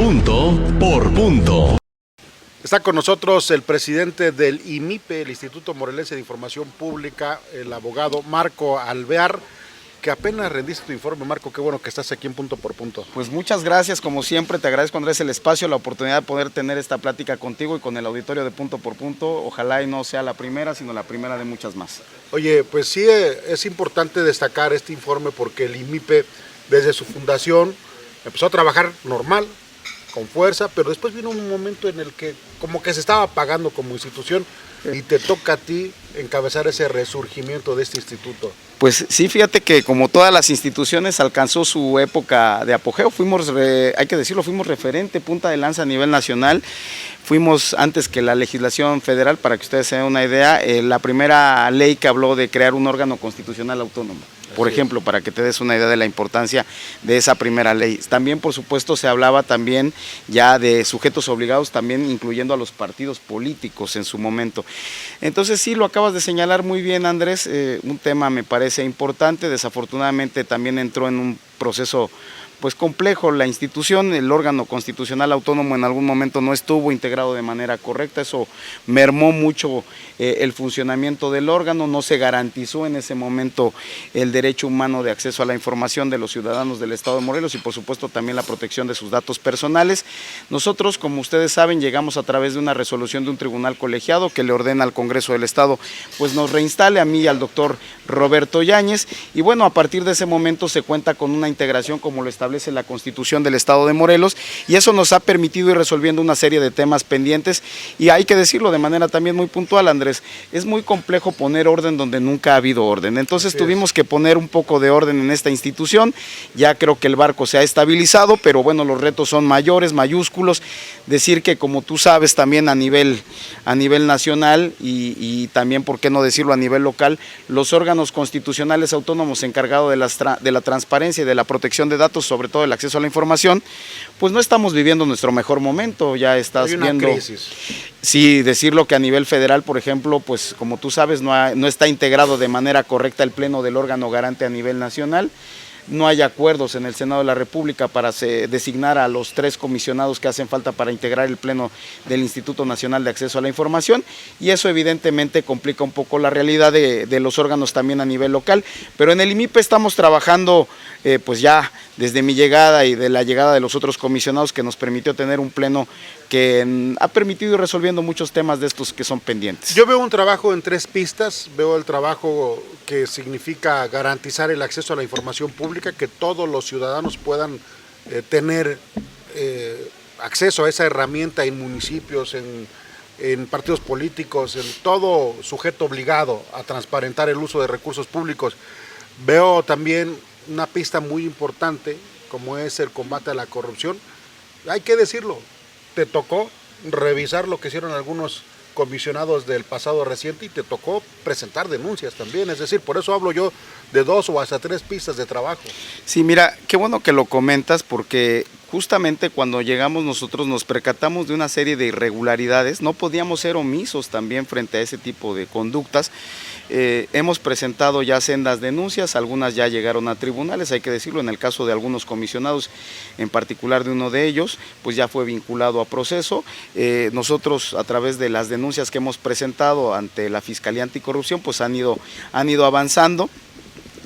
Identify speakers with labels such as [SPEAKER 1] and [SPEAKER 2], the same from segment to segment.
[SPEAKER 1] Punto por punto.
[SPEAKER 2] Está con nosotros el presidente del IMIPE, el Instituto Morelense de Información Pública, el abogado Marco Alvear, que apenas rendiste tu informe. Marco, qué bueno que estás aquí en Punto por Punto.
[SPEAKER 3] Pues muchas gracias, como siempre, te agradezco, Andrés, el espacio, la oportunidad de poder tener esta plática contigo y con el auditorio de Punto por Punto. Ojalá y no sea la primera, sino la primera de muchas más.
[SPEAKER 2] Oye, pues sí, es importante destacar este informe porque el IMIPE, desde su fundación, empezó a trabajar normal, con fuerza, pero después vino un momento en el que como que se estaba apagando como institución y te toca a ti encabezar ese resurgimiento de este instituto.
[SPEAKER 3] Pues sí, fíjate que como todas las instituciones alcanzó su época de apogeo, hay que decirlo, fuimos referente, punta de lanza a nivel nacional, fuimos antes que la legislación federal, para que ustedes se den una idea, la primera ley que habló de crear un órgano constitucional autónomo. Por ejemplo, para que te des una idea de la importancia de esa primera ley. También, por supuesto, se hablaba también ya de sujetos obligados, también incluyendo a los partidos políticos en su momento. Entonces sí, lo acabas de señalar muy bien, Andrés, un tema me parece importante. Desafortunadamente también entró en un proceso pues complejo la institución. El órgano constitucional autónomo en algún momento no estuvo integrado de manera correcta, eso mermó mucho el funcionamiento del órgano, no se garantizó en ese momento el derecho humano de acceso a la información de los ciudadanos del Estado de Morelos y por supuesto también la protección de sus datos personales. Nosotros, como ustedes saben, llegamos a través de una resolución de un tribunal colegiado que le ordena al Congreso del Estado pues nos reinstale a mí y al doctor Roberto Yáñez, y bueno, a partir de ese momento se cuenta con una integración como lo establece la Constitución del Estado de Morelos, y eso nos ha permitido ir resolviendo una serie de temas pendientes. Y hay que decirlo de manera también muy puntual, Andrés, es muy complejo poner orden donde nunca ha habido orden, entonces tuvimos que poner un poco de orden en esta institución. Ya creo que el barco se ha estabilizado, pero bueno, los retos son mayores, mayúsculos. Decir que, como tú sabes, también a nivel nacional y también, por qué no decirlo, a nivel local, los órganos constitucionales autónomos encargados de la transparencia y de la protección de datos, sobre todo el acceso a la información, pues no estamos viviendo nuestro mejor momento. Ya estás viendo crisis. Sí, decirlo que a nivel federal, por ejemplo, pues como tú sabes, no está integrado de manera correcta el pleno del órgano garante a nivel nacional. No hay acuerdos en el Senado de la República para designar a los 3 comisionados que hacen falta para integrar el pleno del Instituto Nacional de Acceso a la Información, y eso evidentemente complica un poco la realidad de los órganos también a nivel local. Pero en el IMIPE estamos trabajando pues ya desde mi llegada y de la llegada de los otros comisionados, que nos permitió tener un pleno que ha permitido ir resolviendo muchos temas de estos que son pendientes.
[SPEAKER 2] Yo veo un trabajo en 3 pistas, veo el trabajo que significa garantizar el acceso a la información pública, que todos los ciudadanos puedan tener acceso a esa herramienta en municipios, en partidos políticos, en todo sujeto obligado a transparentar el uso de recursos públicos. Veo también una pista muy importante, como es el combate a la corrupción. Hay que decirlo, te tocó revisar lo que hicieron algunos comisionados del pasado reciente y te tocó presentar denuncias también, es decir, por eso hablo yo de 2 o hasta 3 pistas de trabajo.
[SPEAKER 3] Sí, mira, qué bueno que lo comentas, porque justamente cuando llegamos nosotros nos percatamos de una serie de irregularidades. No podíamos ser omisos también frente a ese tipo de conductas. Hemos presentado ya sendas denuncias, algunas ya llegaron a tribunales, hay que decirlo. En el caso de algunos comisionados, en particular de uno de ellos, pues ya fue vinculado a proceso. Nosotros, a través de las denuncias que hemos presentado ante la Fiscalía Anticorrupción, pues han ido avanzando.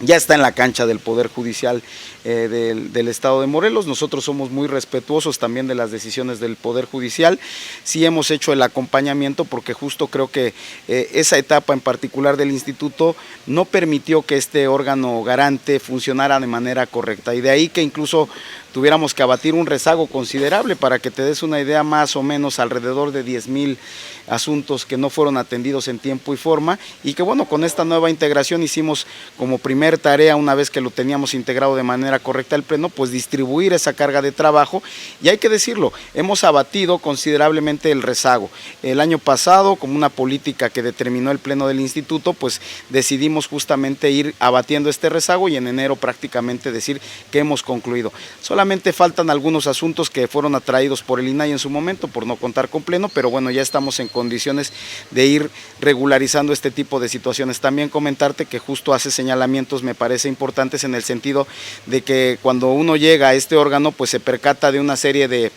[SPEAKER 3] Ya está en la cancha del Poder Judicial del Estado de Morelos. Nosotros somos muy respetuosos también de las decisiones del Poder Judicial. Sí hemos hecho el acompañamiento, porque justo creo que esa etapa en particular del instituto no permitió que este órgano garante funcionara de manera correcta, y de ahí que incluso tuviéramos que abatir un rezago considerable. Para que te des una idea, más o menos alrededor de 10,000 asuntos que no fueron atendidos en tiempo y forma, y que bueno, con esta nueva integración hicimos como primer tarea, una vez que lo teníamos integrado de manera correcta el pleno, pues distribuir esa carga de trabajo. Y hay que decirlo, hemos abatido considerablemente el rezago. El año pasado, como una política que determinó el pleno del instituto, pues decidimos justamente ir abatiendo este rezago, y en enero prácticamente decir que hemos concluido. Solamente faltan algunos asuntos que fueron atraídos por el INAI en su momento, por no contar con pleno, pero bueno, ya estamos en condiciones de ir regularizando este tipo de situaciones. También comentarte que justo hace señalamientos, me parece importantes, en el sentido de que cuando uno llega a este órgano, pues se percata de una serie de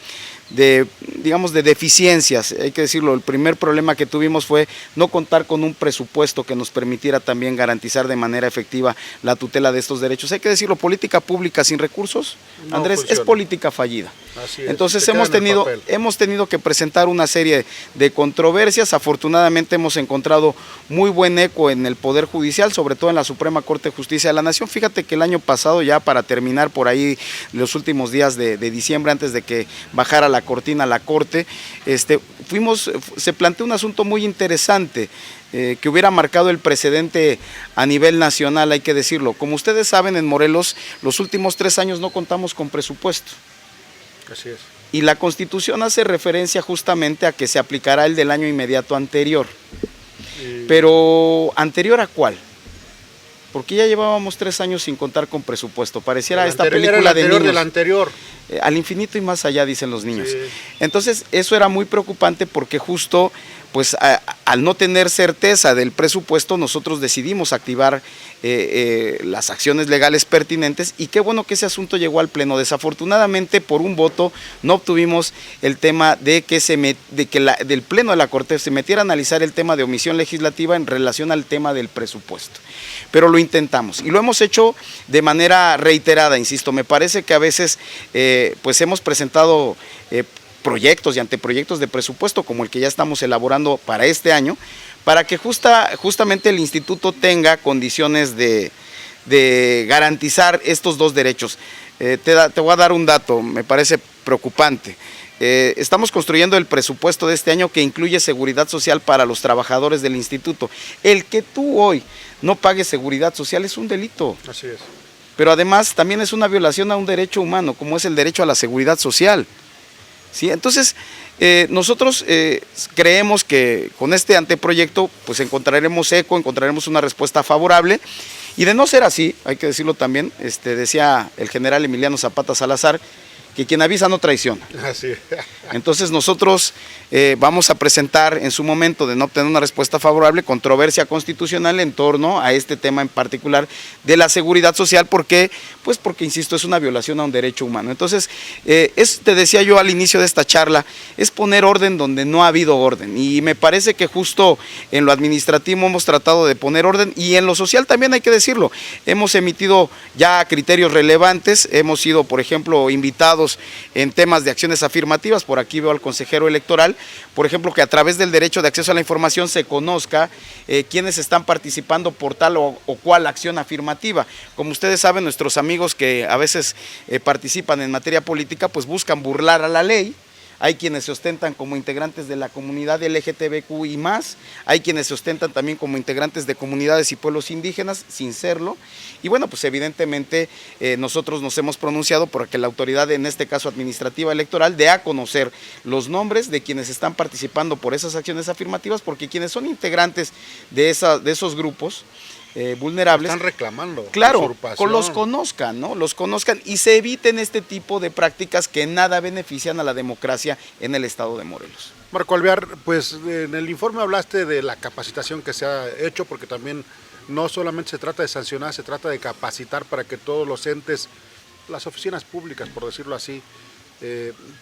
[SPEAKER 3] digamos, de deficiencias, hay que decirlo. El primer problema que tuvimos fue no contar con un presupuesto que nos permitiera también garantizar de manera efectiva la tutela de estos derechos. Hay que decirlo, política pública sin recursos,
[SPEAKER 2] no
[SPEAKER 3] Andrés,
[SPEAKER 2] funciona.
[SPEAKER 3] es política fallida.
[SPEAKER 2] Así es.
[SPEAKER 3] Entonces
[SPEAKER 2] Se queda
[SPEAKER 3] hemos tenido que presentar una serie de controversias. Afortunadamente hemos encontrado muy buen eco en el Poder Judicial, sobre todo en la Suprema Corte de Justicia de la Nación. Fíjate que el año pasado, ya para terminar por ahí los últimos días de diciembre, antes de que bajara la cortina a la Corte, se planteó un asunto muy interesante, que hubiera marcado el precedente a nivel nacional, hay que decirlo. Como ustedes saben, en Morelos los últimos 3 años no contamos con presupuesto.
[SPEAKER 2] Así es.
[SPEAKER 3] Y la Constitución hace referencia justamente a que se aplicará el del año inmediato anterior. Pero, ¿anterior a cuál? Porque ya llevábamos 3 años sin contar con presupuesto. Pareciera esta película de niños.
[SPEAKER 2] Del anterior.
[SPEAKER 3] Al infinito y más allá, dicen los niños.
[SPEAKER 2] Sí.
[SPEAKER 3] Entonces, eso era muy preocupante porque justo, pues, al no tener certeza del presupuesto, nosotros decidimos activar las acciones legales pertinentes, y qué bueno que ese asunto llegó al Pleno. Desafortunadamente, por un voto, no obtuvimos el tema de que del Pleno de la Corte se metiera a analizar el tema de omisión legislativa en relación al tema del presupuesto. Pero lo intentamos y lo hemos hecho de manera reiterada, insisto. Me parece que a veces pues hemos presentado proyectos y anteproyectos de presupuesto como el que ya estamos elaborando para este año, para que justamente el instituto tenga condiciones de garantizar estos dos derechos. Te voy a dar un dato, me parece preocupante. Estamos construyendo el presupuesto de este año, que incluye seguridad social para los trabajadores del instituto. El que tú hoy no pagues seguridad social es un delito.
[SPEAKER 2] Así es.
[SPEAKER 3] Pero además también es una violación a un derecho humano, como es el derecho a la seguridad social. ¿Sí? Entonces, nosotros creemos que con este anteproyecto pues encontraremos eco, encontraremos una respuesta favorable, y de no ser así, hay que decirlo también, decía el general Emiliano Zapata Salazar, que quien avisa no traiciona.
[SPEAKER 2] Así.
[SPEAKER 3] Entonces nosotros vamos a presentar en su momento, de no obtener una respuesta favorable, controversia constitucional en torno a este tema en particular de la seguridad social. ¿Por qué? Pues porque, insisto, es una violación a un derecho humano. Entonces, te decía yo al inicio de esta charla, es poner orden donde no ha habido orden, y me parece que justo en lo administrativo hemos tratado de poner orden, y en lo social también hay que decirlo. Hemos emitido ya criterios relevantes, hemos sido, por ejemplo, invitados en temas de acciones afirmativas. Por aquí veo al consejero electoral, por ejemplo, que a través del derecho de acceso a la información se conozca quiénes están participando por tal o cual acción afirmativa. Como ustedes saben, nuestros amigos que a veces participan en materia política, pues buscan burlar a la ley. Hay quienes se ostentan como integrantes de la comunidad LGTBQ y más, hay quienes se ostentan también como integrantes de comunidades y pueblos indígenas sin serlo, y bueno, pues evidentemente nosotros nos hemos pronunciado por que la autoridad, en este caso administrativa electoral, dé a conocer los nombres de quienes están participando por esas acciones afirmativas, porque quienes son integrantes de esos grupos vulnerables,
[SPEAKER 2] están reclamando.
[SPEAKER 3] Claro, los conozcan, ¿no? Los conozcan y se eviten este tipo de prácticas que nada benefician a la democracia en el estado de Morelos.
[SPEAKER 2] Marco Alvear, pues en el informe hablaste de la capacitación que se ha hecho, porque también no solamente se trata de sancionar, se trata de capacitar para que todos los entes, las oficinas públicas, por decirlo así,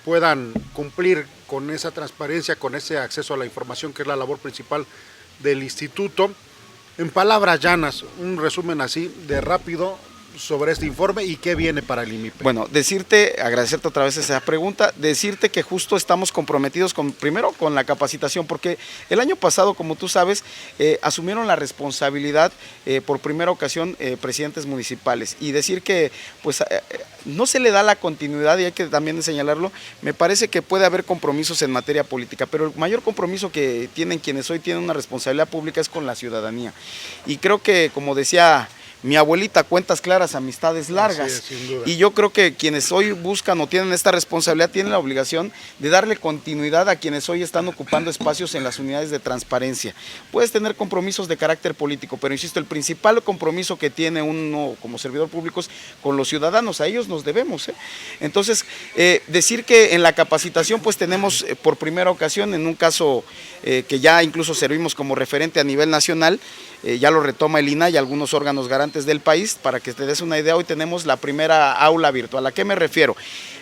[SPEAKER 2] puedan cumplir con esa transparencia, con ese acceso a la información, que es la labor principal del instituto. En palabras llanas, un resumen así de rápido sobre este informe y qué viene para el IMIPE.
[SPEAKER 3] Bueno, agradecerte otra vez esa pregunta, decirte que justo estamos comprometidos primero con la capacitación, porque el año pasado, como tú sabes, asumieron la responsabilidad por primera ocasión presidentes municipales, y decir que pues no se le da la continuidad, y hay que también señalarlo. Me parece que puede haber compromisos en materia política, pero el mayor compromiso que tienen quienes hoy tienen una responsabilidad pública es con la ciudadanía, y creo que, como decía mi abuelita, cuentas claras, amistades largas.
[SPEAKER 2] Sí, sin duda.
[SPEAKER 3] Y yo creo que quienes hoy buscan o tienen esta responsabilidad tienen la obligación de darle continuidad a quienes hoy están ocupando espacios en las unidades de transparencia. Puedes tener compromisos de carácter político, pero insisto, el principal compromiso que tiene uno como servidor público es con los ciudadanos, a ellos nos debemos. Entonces, decir que en la capacitación pues tenemos por primera ocasión, en un caso que ya incluso servimos como referente a nivel nacional, ya lo retoma el INAH y algunos órganos garantes del país. Para que te des una idea, hoy tenemos la primera aula virtual. ¿A qué me refiero?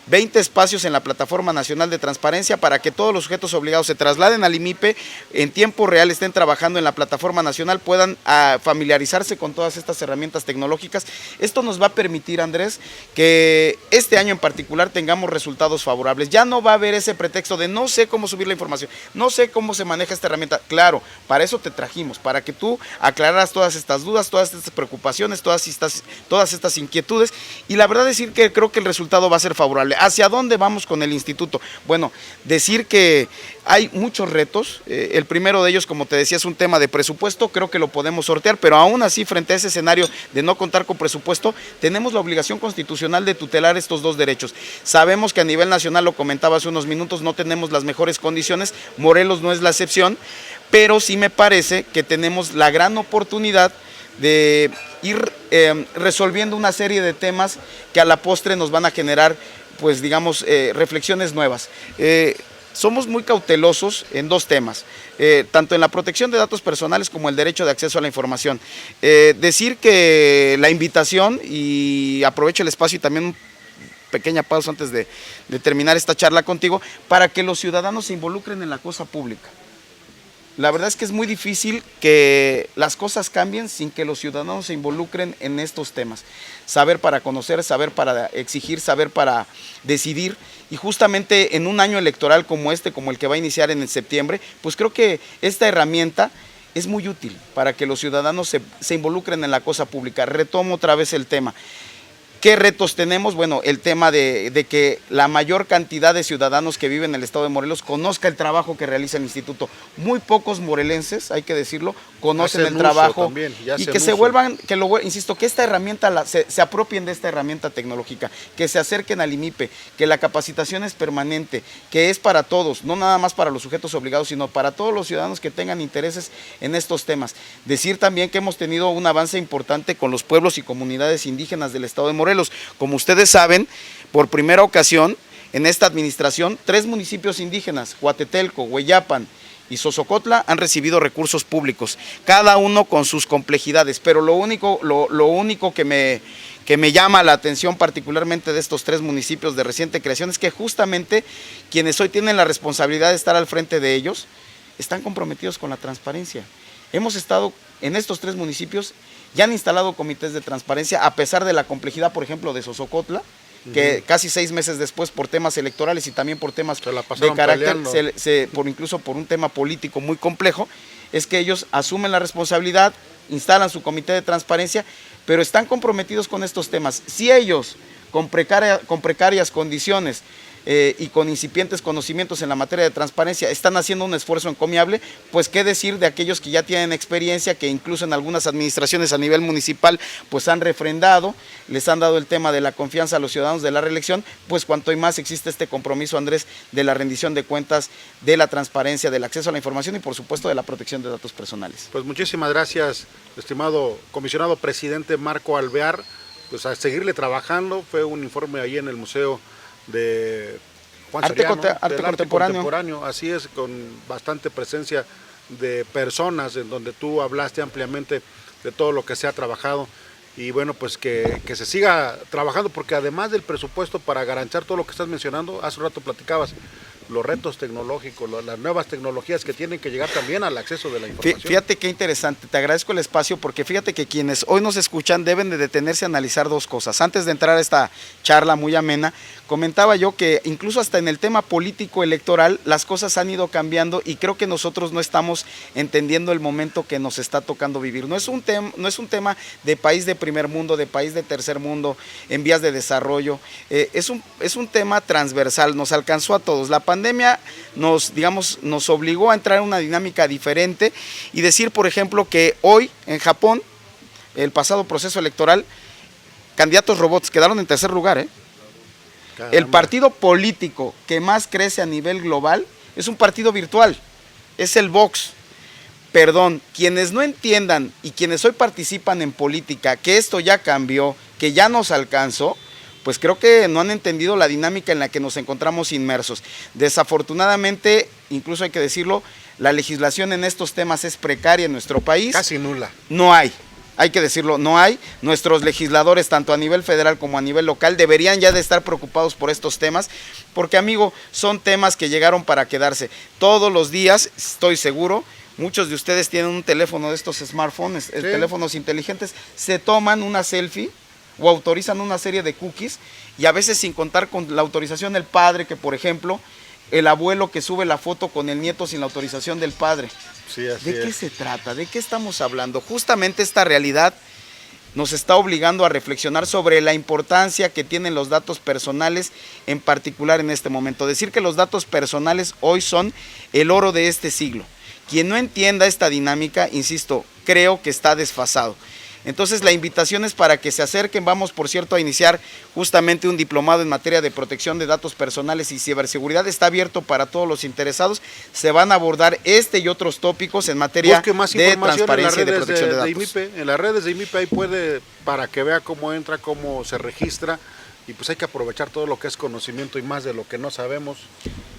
[SPEAKER 3] 20 espacios en la Plataforma Nacional de Transparencia para que todos los sujetos obligados se trasladen al IMIPE, en tiempo real estén trabajando en la Plataforma Nacional, puedan familiarizarse con todas estas herramientas tecnológicas. Esto nos va a permitir, Andrés, que este año en particular tengamos resultados favorables. Ya no va a haber ese pretexto de no sé cómo subir la información, no sé cómo se maneja esta herramienta. Claro, para eso te trajimos, para que tú aclararas todas estas dudas, todas estas preocupaciones, todas estas inquietudes, y la verdad decir que creo que el resultado va a ser favorable. ¿Hacia dónde vamos con el instituto? Bueno, decir que hay muchos retos. El primero de ellos, como te decía, es un tema de presupuesto. Creo que lo podemos sortear, pero aún así, frente a ese escenario de no contar con presupuesto, tenemos la obligación constitucional de tutelar estos dos derechos. Sabemos que a nivel nacional, lo comentaba hace unos minutos, no tenemos las mejores condiciones. Morelos no es la excepción, pero sí me parece que tenemos la gran oportunidad de ir resolviendo una serie de temas que a la postre nos van a generar, pues digamos, reflexiones nuevas. Somos muy cautelosos en dos temas, tanto en la protección de datos personales como el derecho de acceso a la información. Decir que la invitación, y aprovecho el espacio y también un pequeña pausa antes de terminar esta charla contigo, para que los ciudadanos se involucren en la cosa pública. La verdad es que es muy difícil que las cosas cambien sin que los ciudadanos se involucren en estos temas. Saber para conocer, saber para exigir, saber para decidir. Y justamente en un año electoral como este, como el que va a iniciar en septiembre, pues creo que esta herramienta es muy útil para que los ciudadanos se involucren en la cosa pública. Retomo otra vez el tema. ¿Qué retos tenemos? Bueno, el tema de que la mayor cantidad de ciudadanos que viven en el estado de Morelos conozca el trabajo que realiza el instituto. Muy pocos morelenses, hay que decirlo, conocen el trabajo también, y que se vuelvan, insisto, que esta herramienta, se apropien de esta herramienta tecnológica, que se acerquen al IMIPE, que la capacitación es permanente, que es para todos, no nada más para los sujetos obligados, sino para todos los ciudadanos que tengan intereses en estos temas. Decir también que hemos tenido un avance importante con los pueblos y comunidades indígenas del estado de Morelos. Como ustedes saben, por primera ocasión en esta administración, 3 municipios indígenas, Huatetelco, Hueyapan y Sosocotla, han recibido recursos públicos, cada uno con sus complejidades, pero lo único que me llama la atención particularmente de estos 3 municipios de reciente creación es que justamente quienes hoy tienen la responsabilidad de estar al frente de ellos están comprometidos con la transparencia. Hemos estado en estos 3 municipios, ya han instalado comités de transparencia, a pesar de la complejidad, por ejemplo, de Sosocotla, que casi 6 meses después, por temas electorales y también por temas de carácter, incluso por un tema político muy complejo, es que ellos asumen la responsabilidad, instalan su comité de transparencia, pero están comprometidos con estos temas. Si ellos, con precarias condiciones, y con incipientes conocimientos en la materia de transparencia, están haciendo un esfuerzo encomiable, pues qué decir de aquellos que ya tienen experiencia, que incluso en algunas administraciones a nivel municipal pues han refrendado, les han dado el tema de la confianza a los ciudadanos de la reelección, pues cuanto y más existe este compromiso, Andrés, de la rendición de cuentas, de la transparencia, del acceso a la información y por supuesto de la protección de datos personales.
[SPEAKER 2] Pues muchísimas gracias, estimado comisionado presidente Marco Alvear, pues a seguirle trabajando. Fue un informe ahí en el Museo de Juan Soriano,
[SPEAKER 3] arte contemporáneo.
[SPEAKER 2] Así es, con bastante presencia de personas, en donde tú hablaste ampliamente de todo lo que se ha trabajado, y bueno, pues que se siga trabajando, porque además del presupuesto para garantizar todo lo que estás mencionando, hace un rato platicabas, los retos tecnológicos, las nuevas tecnologías que tienen que llegar también al acceso de la información.
[SPEAKER 3] Fíjate qué interesante, te agradezco el espacio, porque fíjate que quienes hoy nos escuchan deben de detenerse a analizar 2 cosas. Antes de entrar a esta charla muy amena, comentaba yo que incluso hasta en el tema político electoral las cosas han ido cambiando, y creo que nosotros no estamos entendiendo el momento que nos está tocando vivir. No es un tema de país de primer mundo, de país de tercer mundo, en vías de desarrollo, es un tema transversal, nos alcanzó a todos. La pandemia nos obligó a entrar en una dinámica diferente, y decir, por ejemplo, que hoy en Japón, el pasado proceso electoral, candidatos robots quedaron en tercer lugar. El partido político que más crece a nivel global es un partido virtual, es el Vox. Perdón, quienes no entiendan y quienes hoy participan en política que esto ya cambió, que ya nos alcanzó, pues creo que no han entendido la dinámica en la que nos encontramos inmersos. Desafortunadamente, incluso hay que decirlo, la legislación en estos temas es precaria en nuestro país.
[SPEAKER 2] Casi nula.
[SPEAKER 3] No hay. hay que decirlo, no hay. Nuestros legisladores, tanto a nivel federal como a nivel local, deberían ya de estar preocupados por estos temas, porque, amigo, son temas que llegaron para quedarse. Todos los días, estoy seguro, muchos de ustedes tienen un teléfono de estos smartphones,
[SPEAKER 2] Sí.
[SPEAKER 3] teléfonos inteligentes, se toman una selfie o autorizan una serie de cookies, y a veces sin contar con la autorización del padre, que por ejemplo, el abuelo que sube la foto con el nieto sin la autorización del padre.
[SPEAKER 2] Sí, así
[SPEAKER 3] ¿De qué
[SPEAKER 2] es.
[SPEAKER 3] se trata? ¿De qué estamos hablando? Justamente esta realidad nos está obligando a reflexionar sobre la importancia que tienen los datos personales, en particular en este momento. Decir que los datos personales hoy son el oro de este siglo. Quien no entienda esta dinámica, insisto, creo que está desfasado. Entonces la invitación es para que se acerquen. Vamos, por cierto, a iniciar justamente un diplomado en materia de protección de datos personales y ciberseguridad. Está abierto para todos los interesados. Se van a abordar este y otros tópicos en materia
[SPEAKER 2] Busque más
[SPEAKER 3] de
[SPEAKER 2] información
[SPEAKER 3] transparencia y
[SPEAKER 2] en
[SPEAKER 3] de
[SPEAKER 2] las redes
[SPEAKER 3] protección de
[SPEAKER 2] de
[SPEAKER 3] datos.
[SPEAKER 2] IMIPE. En las redes de IMIPE ahí puede, para que vea cómo entra, cómo se registra, y pues hay que aprovechar todo lo que es conocimiento, y más de lo que no sabemos,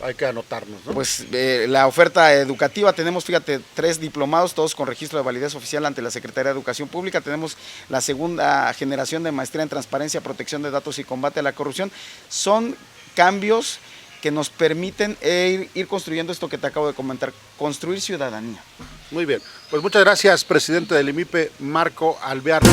[SPEAKER 2] hay que anotarnos, ¿no?
[SPEAKER 3] Pues la oferta educativa, tenemos, fíjate, 3 diplomados, todos con registro de validez oficial ante la Secretaría de Educación Pública. Tenemos la segunda generación de maestría en transparencia, protección de datos y combate a la corrupción. Son cambios que nos permiten ir construyendo esto que te acabo de comentar, construir ciudadanía.
[SPEAKER 2] Muy bien, pues muchas gracias, presidente del IMIPE, Marco Alvear.